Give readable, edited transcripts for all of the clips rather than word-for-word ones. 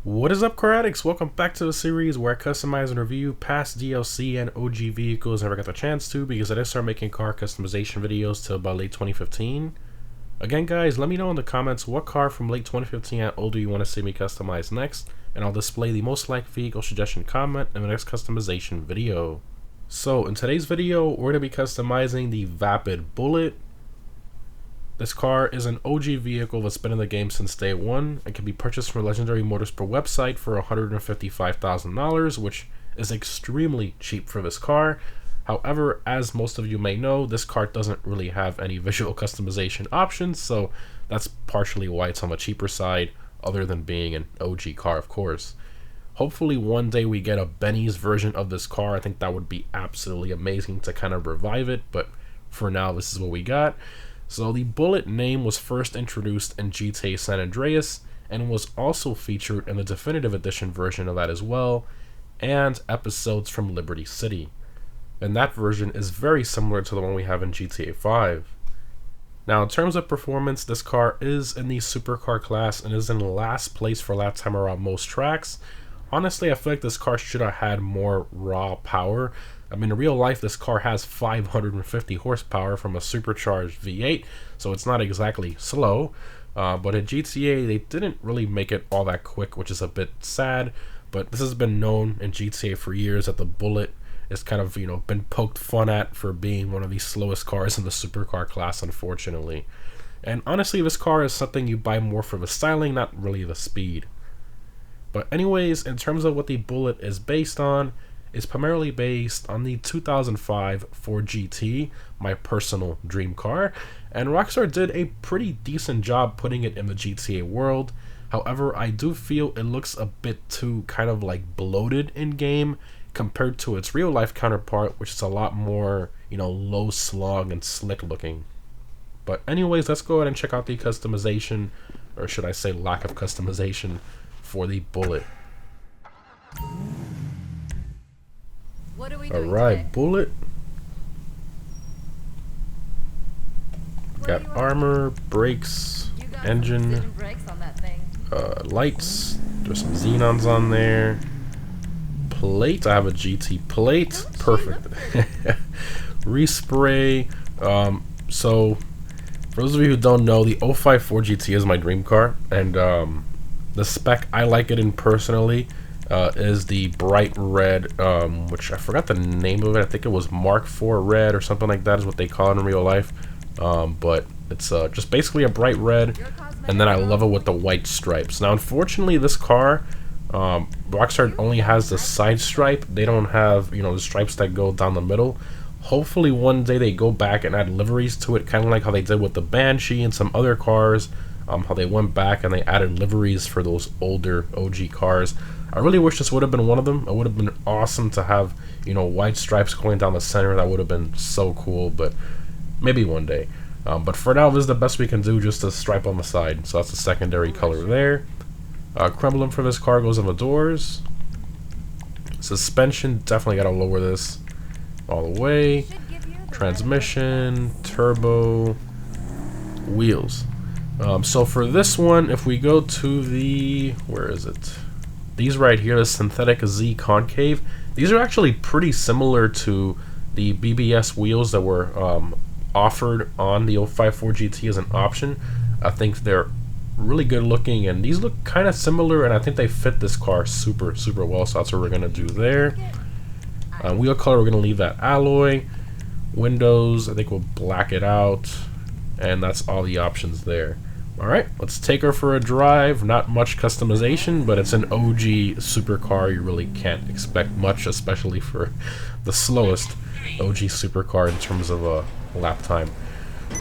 What is up, car addicts? Welcome back to the series where I customize and review past DLC and OG vehicles I never got the chance to because I didn't start making car customization videos till about late 2015. Again, guys, let me know in the comments what car from late 2015 and older you want to see me customize next, and I'll display the most liked vehicle suggestion comment in the next customization video. So, in today's video, we're going to be customizing the Vapid Bullet. This car is an OG vehicle that's been in the game since day one and can be purchased from a Legendary Motorsport website for $155,000, which is extremely cheap for this car. However, as most of you may know, this car doesn't really have any visual customization options, so that's partially why it's on the cheaper side, other than being an OG car, of course. Hopefully one day we get a Benny's version of this car. I think that would be absolutely amazing to kind of revive it, but for now this is what we got. So the Bullet name was first introduced in GTA San Andreas and was also featured in the Definitive Edition version of that as well, and episodes from Liberty City. And that version is very similar to the one we have in GTA 5. Now, in terms of performance, this car is in the supercar class and is in last place for lap time around most tracks. Honestly, I feel like this car should have had more raw power. I mean, in real life, this car has 550 horsepower from a supercharged V8, so it's not exactly slow. But in GTA, they didn't really make it all that quick, which is a bit sad. But this has been known in GTA for years that the Bullet is kind of, been poked fun at for being one of the slowest cars in the supercar class, unfortunately. And honestly, this car is something you buy more for the styling, not really the speed. But anyways, in terms of what the Bullet is based on, it's primarily based on the 2005 Ford GT, my personal dream car, and Rockstar did a pretty decent job putting it in the GTA world. However, I do feel it looks a bit too kind of like bloated in game compared to its real life counterpart, which is a lot more, low slog and slick looking. But anyways, let's go ahead and check out the customization, or should I say lack of customization, for the Bullet. What are we doing Alright, today? Bullet. Got armor, brakes, You got engine, precision brakes on that thing. lights. There's some xenons on there. Plate. I have a GT plate. Perfect. Respray. So, for those of you who don't know, the 05 Ford GT is my dream car, and the spec I like it in personally is the bright red, which I forgot the name of it. I think it was Mark IV red or something like that is what they call it in real life. But it's just basically a bright red, and then I love it with the white stripes. Now, unfortunately, this car, Rockstar only has the side stripe. They don't have, the stripes that go down the middle. Hopefully one day they go back and add liveries to it, kind of like how they did with the Banshee and some other cars, how they went back and they added liveries for those older OG cars. I really wish this would have been one of them. It would have been awesome to have, white stripes going down the center. That would have been so cool, but maybe one day. But for now, this is the best we can do, just a stripe on the side. So that's the secondary color there. Crumb limb for this car goes on the doors. Suspension, definitely got to lower this all the way. Transmission, turbo, wheels. So for this one, if we go to the, where is it? These right here, the synthetic Z concave, these are actually pretty similar to the BBS wheels that were offered on the 05 Ford GT as an option. I think they're really good looking, and these look kind of similar, and I think they fit this car super well, so that's what we're gonna do there. Wheel color, we're gonna leave that alloy. Windows, I think we'll black it out, and that's all the options there. Alright, let's take her for a drive. Not much customization, but it's an OG supercar. You really can't expect much, especially for the slowest OG supercar in terms of lap time.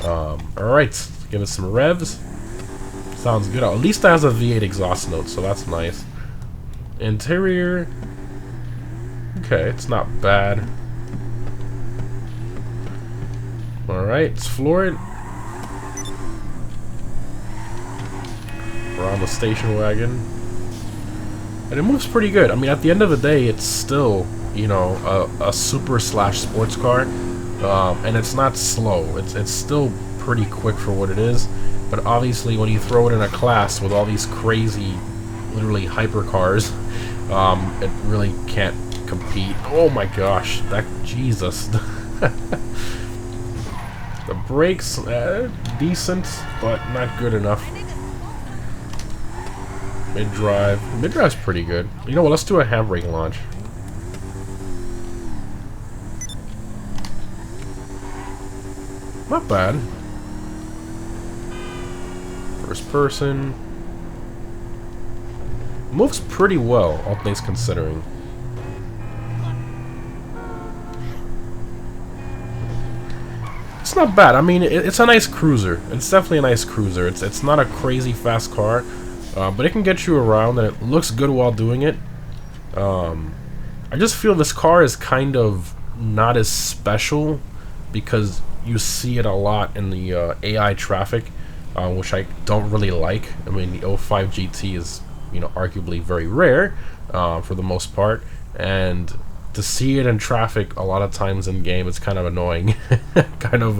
Alright, give it some revs. Sounds good. At least it has a V8 exhaust note, so that's nice. Interior. Okay, it's not bad. Alright, let's floor it. We're on the station wagon. And it moves pretty good. I mean, at the end of the day, it's still, a super slash sports car. And it's not slow. It's still pretty quick for what it is. But obviously, when you throw it in a class with all these crazy literally hypercars, it really can't compete. Oh my gosh, that Jesus. The brakes, decent, but not good enough. Mid-drive's pretty good. You know what, let's do a handbrake launch. Not bad. First person. Moves pretty well, all things considering. It's not bad. I mean, it's a nice cruiser. It's definitely a nice cruiser. It's not a crazy fast car, but it can get you around, and it looks good while doing it. I just feel this car is kind of not as special because you see it a lot in the AI traffic, which I don't really like. I mean, the 05 GT is, you know, arguably very rare for the most part, and to see it in traffic a lot of times in game, it's kind of annoying. Kind of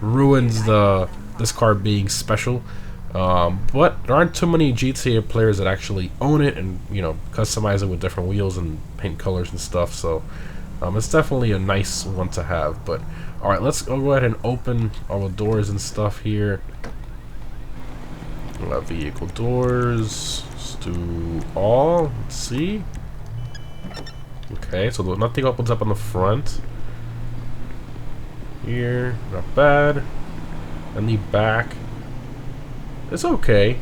ruins this car being special. But there aren't too many GTA players that actually own it and, you know, customize it with different wheels and paint colors and stuff. So it's definitely a nice one to have. But all right, let's go ahead and open all the doors and stuff here. We'll have vehicle doors. Let's do all. Let's see. Okay, so nothing opens up on the front. Here, not bad. And the back, it's okay.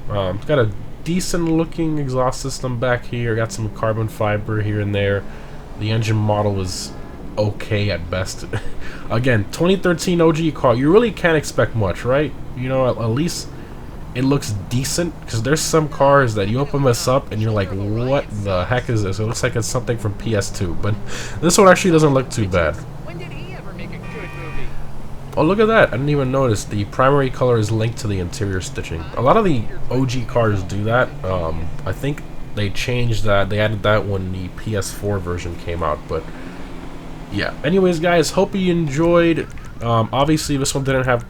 It's got a decent looking exhaust system back here. Got some carbon fiber here and there. The engine model is okay at best. Again, 2013 OG car. You really can't expect much, right? You know, at least it looks decent, because there's some cars that you open this up and you're like, what the heck is this? It looks like it's something from PS2, but this one actually doesn't look too bad. When did he ever make a good movie? Oh, look at that. I didn't even notice the primary color is linked to the interior stitching. A lot of the OG cars do that. I think they changed that. They added that when the PS4 version came out, but yeah. Anyways, guys, hope you enjoyed. Obviously, this one didn't have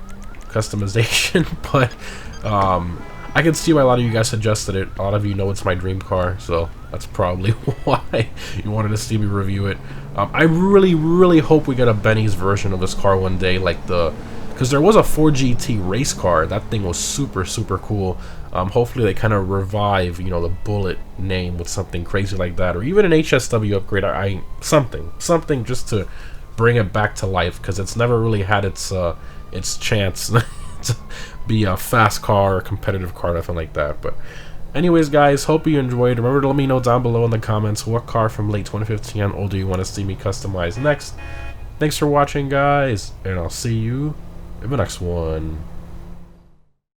customization, but I can see why a lot of you guys suggested it. A lot of you know it's my dream car, so that's probably why you wanted to see me review it. I really hope we get a Benny's version of this car one day, like because there was a 4GT race car. That thing was super cool. Hopefully they kind of revive, you know, the Bullet name with something crazy like that, or even an HSW upgrade. Something just to bring it back to life, because it's never really had its chance to be a fast car or competitive car, nothing like that. But anyways, guys, hope you enjoyed. Remember to let me know down below in the comments what car from late 2015 and older you want to see me customize next. Thanks for watching, guys, and I'll see you in the next one.